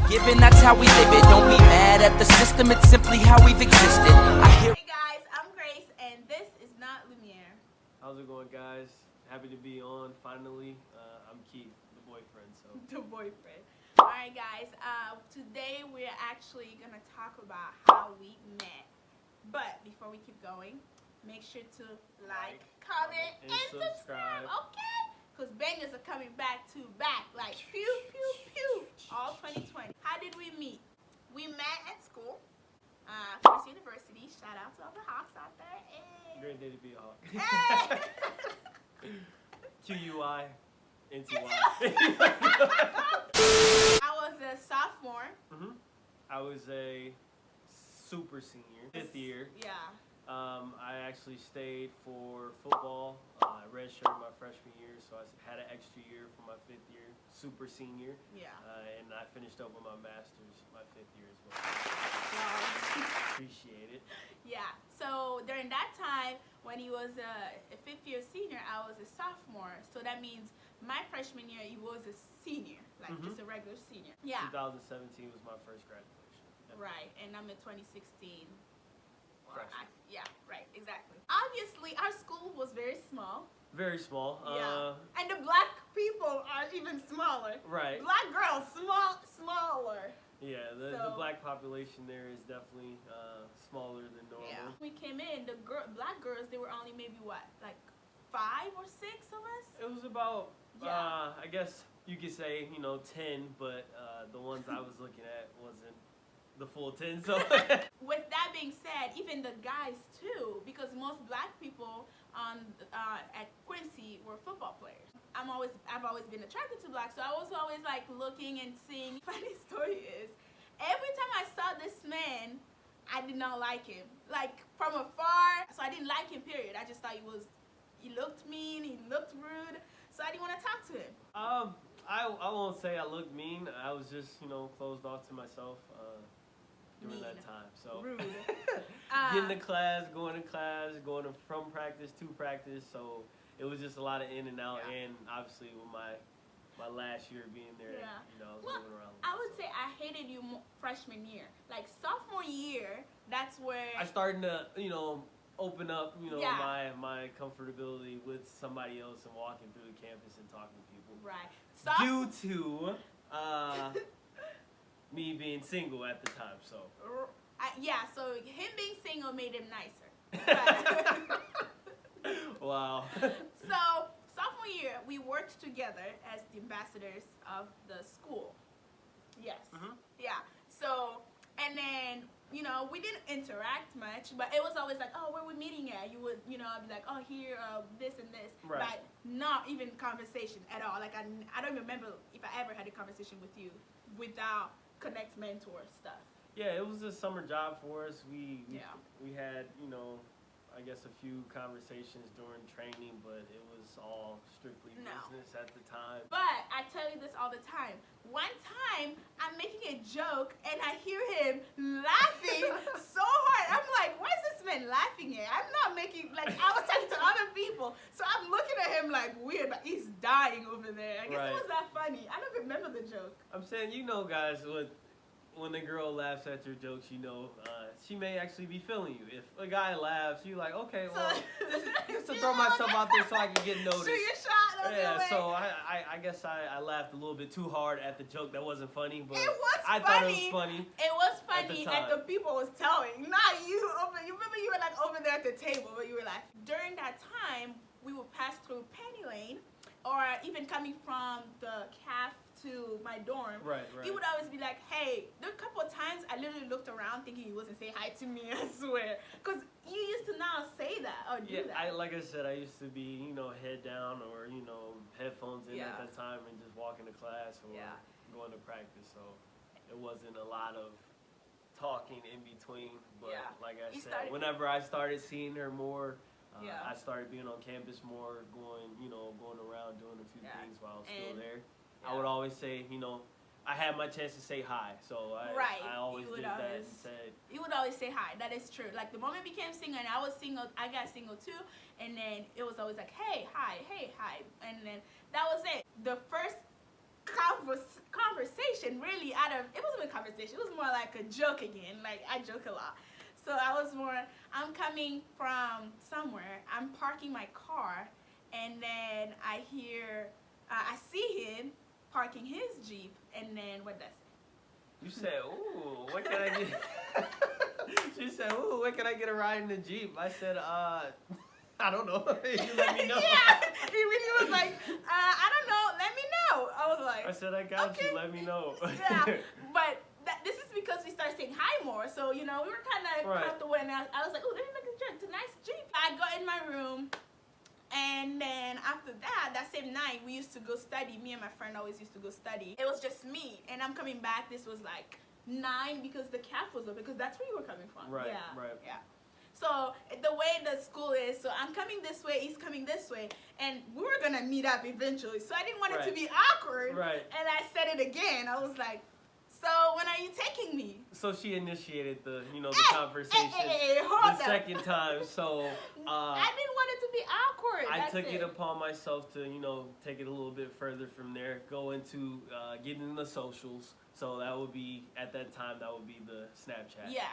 given, that's how we live it. Don't be mad at the system, it's simply how we've existed. Hey guys, I'm Grace, and this is not Lumiere. How's it going, guys? Happy to be on finally. I'm Keith, the boyfriend. The boyfriend. Alright guys, today we're actually going to talk about how we met. But before we keep going, make sure to like, comment, and subscribe. Okay? Because bangers are coming back to back, like pew, pew, pew, all 2020. How did we meet? We met at school, First University. Shout out to all the Hawks out there. Hey. Great day to be a Hawk. Hey. QUI, NTY. I was a sophomore. I was a super senior, 5th year. Yeah. I actually stayed for football. I redshirted my freshman year, so I had an extra year for my 5th year, super senior. Yeah. And I finished up with my master's my 5th year as well. Wow. Appreciate it. Yeah. So during that time, when he was a 5th year senior, I was a sophomore. So that means my freshman year, he was a senior, like just a regular senior. Yeah. 2017 was my first graduation. Right. And I'm in 2016. Yeah, right, exactly. Obviously, our school was very small. Very small. Yeah. And the black people are even smaller. Right. Black girls, smaller. Yeah, the black population there is definitely smaller than normal. Yeah. We came in, the black girls, they were only maybe what, like 5 or 6 of us? It was about, I guess you could say, 10, but the ones I was looking at wasn't the full 10, so. With that being said, even the guys too, because most black people at Quincy were football players. I've always been attracted to black, so I was always like looking and seeing. Funny story is, every time I saw this man, I did not like him. Like from afar, so I didn't like him, period. I just thought he looked mean, he looked rude, so I didn't want to talk to him. I won't say I looked mean. I was just, closed off to myself. During that time, so rude. getting to class, going from practice to practice, so it was just a lot of in and out, and obviously with my last year being there, I was moving around. I would say I hated you freshman year, like sophomore year. That's where I started to, open up, my comfortability with somebody else and walking through the campus and talking to people. Right. Due to me being single at the time, so. So him being single made him nicer. Wow. So, sophomore year, we worked together as the ambassadors of the school. Yes. Yeah. So, and then, we didn't interact much, but it was always like, oh, where we meeting at? You would, I'd be like, oh, here, this and this. Right. But not even conversation at all. Like, I don't remember if I ever had a conversation with you without Connect Mentor stuff. Yeah, it was a summer job for us. We had, I guess a few conversations during training, but it was all strictly business at the time. But I tell you this all the time. One time, I'm making a joke, and I hear him laughing so hard. I'm like, why is this man laughing at? I'm not making, like, I was talking to other people, so I'm looking at him like weird, but he's dying over there. I guess it was that funny. I don't remember the joke. I'm saying, guys, when the girl laughs at your jokes, she may actually be feeling you. If a guy laughs, you're like, okay, well, just to throw myself out there so I can get noticed. Shoot your shot. Yeah, so I guess I laughed a little bit too hard at the joke that wasn't funny, but I thought it was funny. It was funny at the people was telling, not you. You remember you were like over there at the table, but you were like, during that time, we would pass through Penny Lane, or even coming from the CAF to my dorm, he would always be like, hey, there were a couple of times I literally looked around thinking he wasn't saying hi to me, I swear. Because you used to now say that or do that. Like I said, I used to be, head down or, headphones in at that time and just walking to class or going to practice. So it wasn't a lot of talking in between. But like I said, whenever I started seeing her more, I started being on campus more, going around doing a few things while I was still there. I would always say, I had my chance to say hi, so I always did that and said. You would always say hi. That is true. Like the moment I became single and I was single, I got single too, and then it was always like, hey, hi, and then that was it. The first conversation really it wasn't a conversation. It was more like a joke again. Like, I joke a lot. So I'm coming from somewhere. I'm parking my car, and then I see him parking his Jeep, and then what does it? You said, ooh, what can I get? She said, ooh, when can I get a ride in the Jeep? I said, I don't know. You let me know. Yeah, he really was like, I don't know, let me know. I was like, I said, I got okay. you, let me know. Yeah, but this is because we started saying hi more, so, you know, we were kind of comfortable, and I was like, oh, let me make a joke. It's a nice Jeep. I got in my room, and then after that same night, we used to go study. Me and my friend always used to go study. It was just me, and I'm coming back. This was like 9 because the calf was open, because that's where you were coming from. Right, yeah, right. Yeah. So the way the school is, so I'm coming this way, he's coming this way, and we were gonna meet up eventually. So I didn't want it to be awkward. Right. And I said it again. I was like, so when are you taking me? So she initiated the conversation the second time. So I didn't want it to be awkward. I That's took it upon myself to take it a little bit further from there, go into getting in the socials. So that would be, at that time, that would be the Snapchat. Yeah.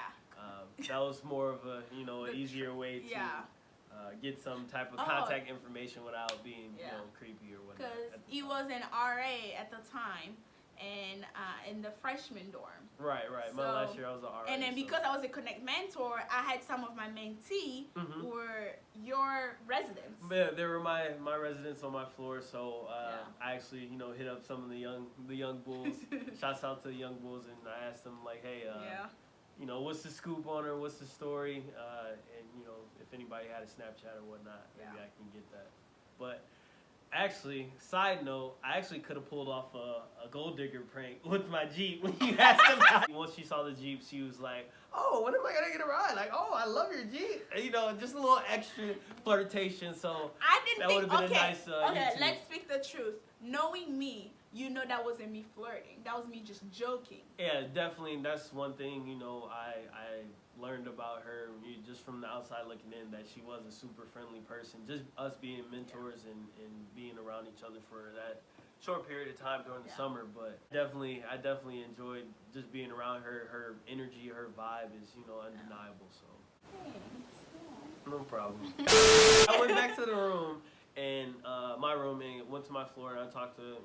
That was more of a an easier way to get some type of contact information without being creepy or whatnot. Because he was an RA at the time, and in the freshman dorm. Right. So, my last year I was an RA. And then because I was a Connect mentor, I had some of my mentees who were your residents. Yeah, they were my residents on my floor. So I actually hit up some of the young bulls. Shouts out to the young bulls, and I asked them like, hey, what's the scoop on her? What's the story? And if anybody had a Snapchat or whatnot, maybe I can get that. But actually, side note, I actually could have pulled off a gold digger prank with my Jeep when you asked about it. Once she saw the Jeep, she was like, oh, when am I gonna get a ride? Like, oh, I love your Jeep. And, just a little extra flirtation. So I didn't that think, would have been a nice YouTube. Let's speak the truth. Knowing me, that wasn't me flirting. That was me just joking. Yeah, definitely. That's one thing, I learned about her just from the outside looking in, that she was a super friendly person. Just us being mentors and being around each other for that short period of time during the summer. But I definitely enjoyed just being around her. Her energy, her vibe is, undeniable. So no problem. I went back to the room, and my room, and went to my floor, and I talked to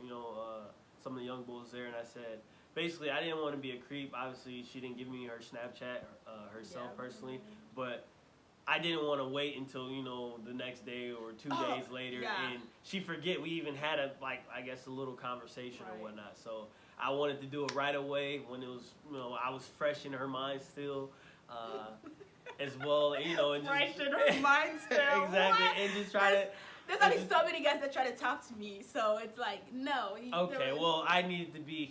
some of the young bulls there, and I said, basically, I didn't want to be a creep. Obviously, she didn't give me her Snapchat herself personally, but I didn't want to wait until the next day or 2 days later, and she forget we even had a little conversation or whatnot. So I wanted to do it right away when it was I was fresh in her mind still. As well, and just fresh in her mind still. Exactly, and just try to. There's only so many guys that try to talk to me, so it's like, no. Okay, well, I needed to be,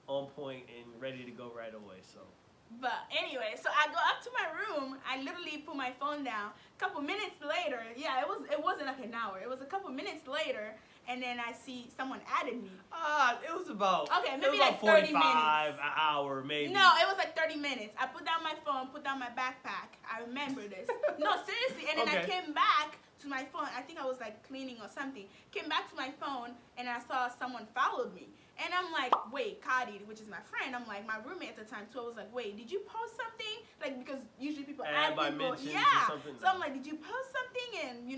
on point and ready to go right away, so. But anyway, so I go up to my room, I literally put my phone down. A couple minutes later, it wasn't like an hour, it was a couple minutes later, and then I see someone added me. It was about, maybe like 30 45, minutes. an hour, maybe. No, it was like 30 minutes. I put down my phone, put down my backpack. I remember this. No, seriously. And then I came back to my phone. I think I was like cleaning or something. Came back to my phone, and I saw someone followed me. And I'm like, wait, Kadi, which is my friend, I'm like, my roommate at the time too, I was like, wait, did you post something? Like, because usually people add people. Mentions or something. So I'm like, did you post something? And,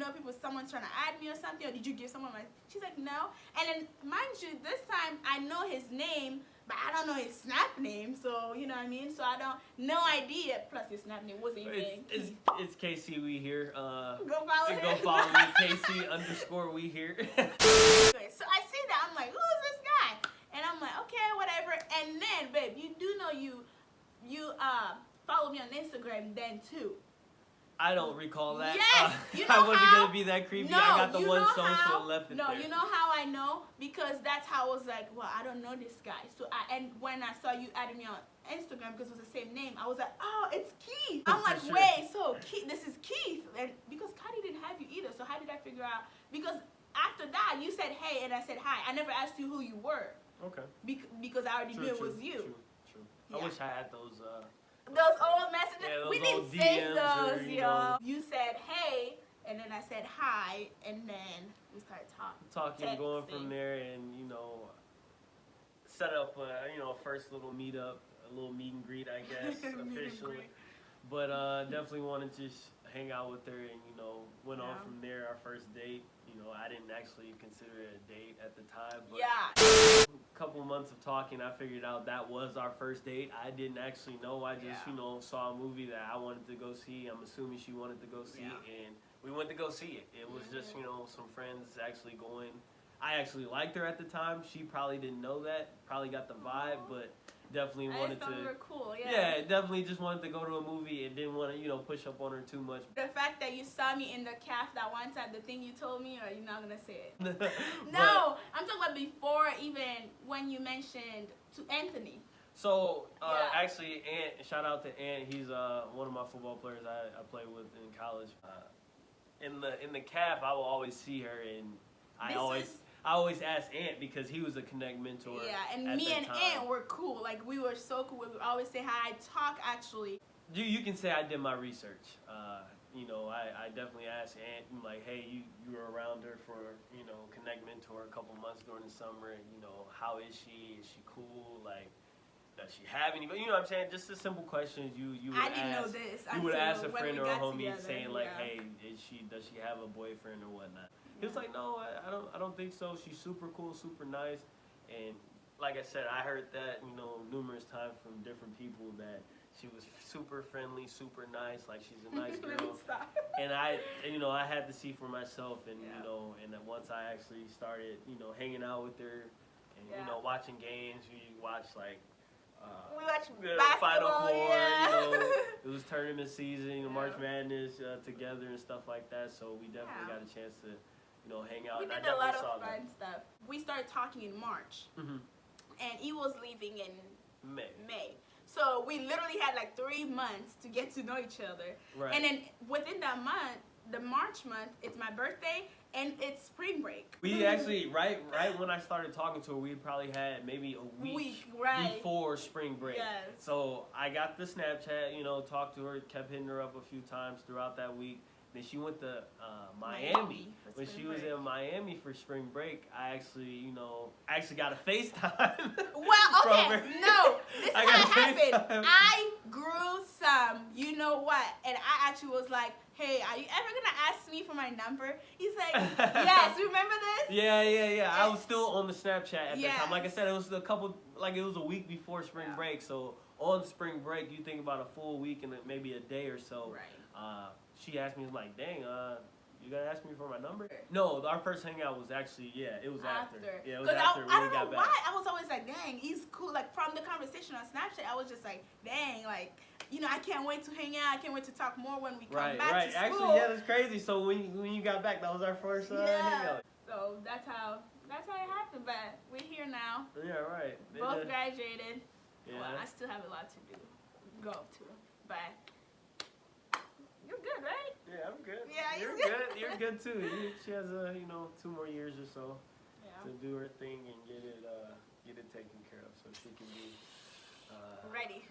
someone's trying to add me or something? Or did you give someone she's like, no. And then, mind you, this time, I know his name, but I don't know his Snap name, so, you know what I mean? So no idea, plus his Snap name wasn't even Keith. It's KC We Here. Go follow him. Go follow me, KC_We Here. So I see that, I'm like, who is this guy? And I'm like, okay, whatever. And then, babe, you do know you follow me on Instagram then too. I don't recall that. Yes, I wasn't gonna be that creepy. No, I got the one social and left it there. No, you know how I know? Because that's how I was like, well, I don't know this guy. So and when I saw you added me on Instagram because it was the same name, I was like, oh, it's Keith. I'm like, wait, so Keith, this is Keith, and because Kadi didn't have you either, so how did I figure out? Because after that, you said hey, and I said hi. I never asked you who you were. Okay. Because I already knew it was you. True. I wish I had those. Those old messages. Yeah, those we didn't DMs save those, or, You said hey, and then I said hi, and then we started talking, going from there, and set up a first little meetup, a little meet and greet, I guess, officially. But definitely wanted to just hang out with her, and went on from there. Our first date, I didn't actually consider it a date at the time, but a couple months of talking, I figured out that was our first date. I didn't actually know. I just saw a movie that I wanted to go see. I'm assuming she wanted to go see it, and we went to go see it. It was just some friends actually going. I actually liked her at the time. She probably didn't know that. Probably got the vibe, but definitely wanted to. We were cool, yeah, definitely just wanted to go to a movie and didn't want to, push up on her too much. The fact that you saw me in the calf that one time, the thing you told me, or you're not gonna say it? No, I'm talking about before, even when you mentioned to Anthony. So actually, Ant, shout out to Ant. He's one of my football players I play with in college. In the calf, I will always see her, and I always ask Ant because he was a Connect mentor. Yeah, and me and Ant were cool. Like, we were so cool. We would always say hi. I talk, actually. You can say I did my research. I definitely asked Ant, like, hey, you were around her for, Connect mentor a couple months during the summer. How is she? Is she cool? Like, does she have any? But you know what I'm saying? Just the simple questions you would ask. I didn't know this. You would ask a friend or a homie together, saying like, hey, does she have a boyfriend or whatnot? He was like, no, I don't think so. She's super cool, super nice. And like I said, I heard that, numerous times from different people that she was super friendly, super nice, like she's a nice girl. And I had to see for myself, and and then once I actually started, hanging out with her and watching games, we watched like we watched the basketball, Final Four, yeah. It was tournament season, March Madness together and stuff like that. So we definitely got a chance to, hang out. We did a lot of fun stuff. We started talking in March, and he was leaving in May. So we literally had like 3 months to get to know each other. Right. And then within that month, the March month, it's my birthday, and it's spring break. We actually, right when I started talking to her, we probably had maybe a week before spring break. Yes. So I got the Snapchat, talked to her, kept hitting her up a few times throughout that week. Then she went to Miami. When she was in Miami for spring break, I actually, got a FaceTime. Well, okay, no, this is how it happened. I grew some, you know what, and I actually was like, hey, are you ever gonna ask me for my number? He's like, yes, remember this? Yeah. I was still on the Snapchat at that time. Like I said, it was a week before spring break. So on spring break, you think about a full week and maybe a day or so. Right. She asked me, like, dang, you gonna ask me for my number? No, our first hangout was actually, it was after. Yeah, it was after we I don't got know back. why. I was always like, dang, he's cool. Like, from the conversation on Snapchat, I was just like, dang, like, I can't wait to hang out. I can't wait to talk more when we come back to school. Actually, that's crazy. So when you got back, that was our first hangout. So that's how it happened. But we're here now. Yeah, right. Both graduated. Yeah. Well, I still have a lot to go to, but you're good, right? Yeah, I'm good. Yeah, you're good. You're good too. She has 2 more years or so to do her thing and get it taken care of, so she can be ready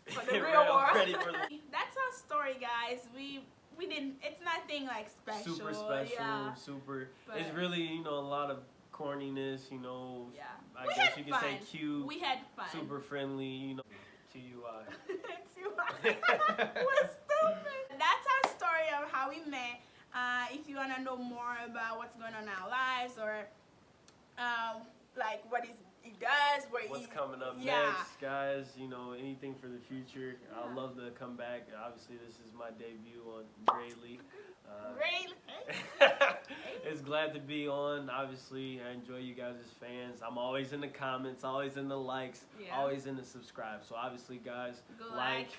for the real world. Ready for That's our story, guys. We didn't. It's nothing like special. Super special. Super. It's really a lot of corniness. I guess you could say cute. We had fun. Super friendly. TUI. We're stupid. That's our story of how we met. If you want to know more about what's going on in our lives, or like what he does, what's coming up next, guys, anything for the future, I'd love to come back. Obviously, this is my debut on GRALIE. It's glad to be on. Obviously, I enjoy you guys as fans. I'm always in the comments, always in the likes, always in the subscribe. So obviously, guys, like,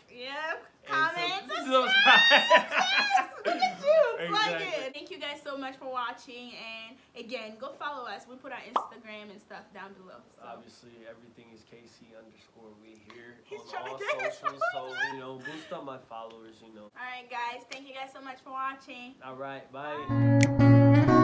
comment, subscribe. Yes, look at you, plug Exactly. it. Thank you guys so much for watching, and again, go follow us. We put our Instagram and stuff down below. So. Obviously, everything is KC_we here He's on trying all to get socials. So boost up my followers. All right, guys. Thank you guys so much for watching. All right, bye.